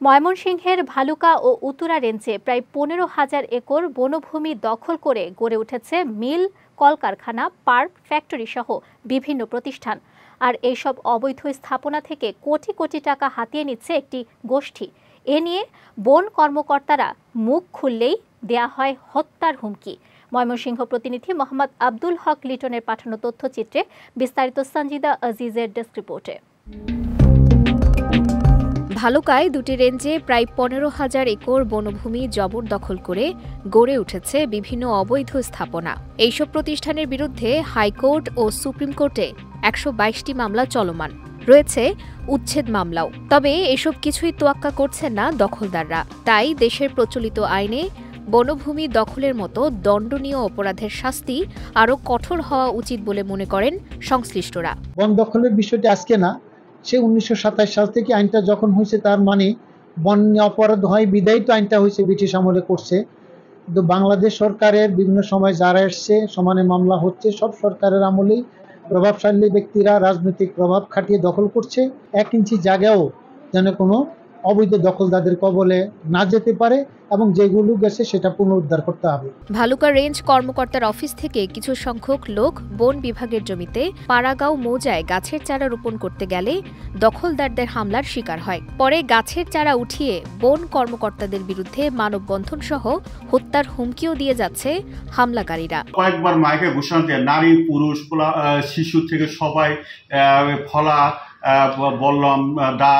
ময়মনসিংহের ভালুকা ও উত্তরা রেঞ্জে প্রায় 15,000 একর বনভূমি দখল করে গড়ে উঠেছে মিল, কলকারখানা, পার্ক, ফ্যাক্টরি সহ বিভিন্ন প্রতিষ্ঠান। আর এইসব অবৈধ স্থাপনা থেকে কোটি কোটি টাকা হাতিয়ে নিচ্ছে একটি গোষ্ঠী। এ নিয়ে বন কর্মকর্তারা মুখ খুললেই দেয়া হয় হত্যার হুমকি। ময়মনসিংহ প্রতিনিধি মোহাম্মদ আব্দুল হক লিটনের পাঠানো তথ্যচিত্রে বিস্তারিত সঞ্জিদা আজিজের ডেস্ক রিপোর্টে। ভালুকায় দুটি রেঞ্জে প্রায় 15,000 একর বনভূমি জবরদখল করে গড়ে উঠেছে বিভিন্ন অবৈধ স্থাপনা। এইসব প্রতিষ্ঠানের বিরুদ্ধে হাইকোর্ট ও সুপ্রিম কোর্টে 122টি মামলা চলমান রয়েছে, উচ্ছেদ মামলাও। তবে এসব কিছুই তোয়াক্কা করছেন না দখলদাররা। তাই দেশের প্রচলিত আইনে বনভূমি দখলের মতো দণ্ডনীয় অপরাধের শাস্তি আরও কঠোর হওয়া উচিত বলে মনে করেন সংশ্লিষ্টরা। বন দখলের বিষয়টি আজকে না, সে 1927 সাল থেকে আইনটা যখন হয়েছে, তার মানে বন অপরাধ হয় বিধায়িত আইনটা হয়েছে ব্রিটিশ আমলে করছে। কিন্তু বাংলাদেশ সরকারের বিভিন্ন সময় যারা এসছে সমানে মামলা হচ্ছে, সব সরকারের আমলেই প্রভাবশালী ব্যক্তিরা রাজনৈতিক প্রভাব খাটিয়ে দখল করছে। 1 ইঞ্চি জায়গাও যেন কোনো অবৈধ দখলদারদের কবলে না যেতে পারে এবং যেগুলো গেছে সেটা পুনরুদ্ধার করতে হবে। ভালুকা রেঞ্জ কর্মকর্তার অফিস থেকে কিছু সংখ্যক লোক বন বিভাগের জমিতে পাড়াগাঁও মৌজায় গাছের চারা রোপণ করতে গেলে দখলদারদের হামলার শিকার হয়। পরে গাছের চারা উঠিয়ে বন কর্মকর্তাদের বিরুদ্ধে মানববন্ধন সহ হত্যার হুমকিও দিয়ে যাচ্ছে হামলাকারীরা। কয়েকবার মাইকে ঘোষণা দিয়ে নারী, পুরুষ, শিশু থেকে সবাই ফলা বললাম দা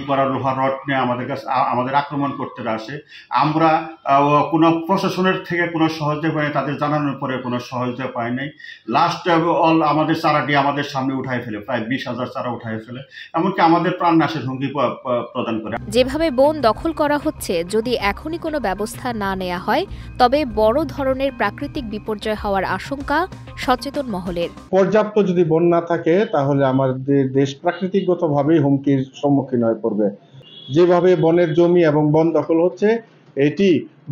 করার লোহার রড নিয়ে আমাদের আক্রমণ করতে আসে। আমরা কোনো প্রশাসনের থেকে কোনো সহযোগিতা পাই, তাদের জানানোর পরে কোনো সহযোগিতা পাই নাই। লাস্ট আমাদের চারাটি আমাদের সামনে উঠাই ফেলে, প্রায় 20,000 চারা উঠাই ফেলে, এমনকি আমাদের প্রাণ নাশের হুমকি প্রদান করে। যেভাবে বন দখল করা হচ্ছে, যদি এখনই কোনো ব্যবস্থা না নেওয়া হয় তবে বড় ধরনের প্রাকৃতিক বিপর্যয় হওয়ার আশঙ্কা সচেতন মহলের। পর্যাপ্ত যদি বন না থাকে তাহলে আমাদের দেশ প্রাকৃতিকগতভাবেই হুমকির সম্মুখীন হয়ে পড়বে। যেভাবে বনের জমি এবং বন দখল হচ্ছে, এটি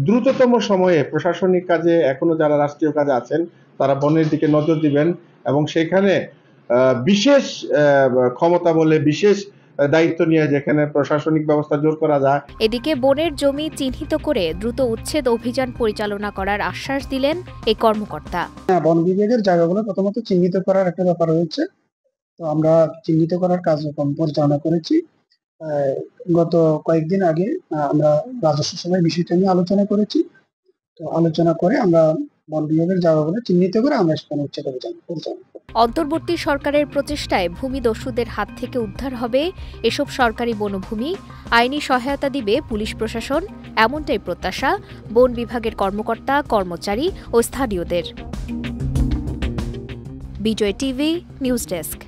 দ্রুততম সময়ে প্রশাসনিক কাজে এখনো যারা রাষ্ট্রীয় কাজে আছেন তারা বনের দিকে নজর দিবেন এবং সেখানে বিশেষ ক্ষমতা বলে বিশেষ দায়িত্ব নিয়ে যেখানে প্রশাসনিক ব্যবস্থা জোর করা যায়। এদিকে বনের জমি চিহ্নিত করে দ্রুত উচ্ছেদ অভিযান পরিচালনা করার আশ্বাস দিলেন এই কর্মকর্তা। বন বিভাগের জায়গাগুলো প্রথমত চিহ্নিত করার একটা ব্যাপার রয়েছে, তো আমরা চিহ্নিত করার কার্যক্রম পরিচালনা করেছি। গত কয়েকদিন আগে আমরা রাজস্ব সভায় বিষয়টা নিয়ে আলোচনা করেছি। তো আলোচনা করে আমরা বন বিভাগের জায়গাগুলো চিহ্নিত করে আমরা সেখানে উচ্ছেদ অভিযান পরিচালনা করি। অন্তর্বর্তী সরকারের প্রচেষ্টায় ভূমিদস্যুদের হাত থেকে উদ্ধার হবে এসব সরকারি বনভূমি, আইনি সহায়তা দিবে পুলিশ প্রশাসন, এমনটাই প্রত্যাশা বন বিভাগের কর্মকর্তা, কর্মচারী ও স্থানীয়দের। বিজয় টিভি নিউজ ডেস্ক।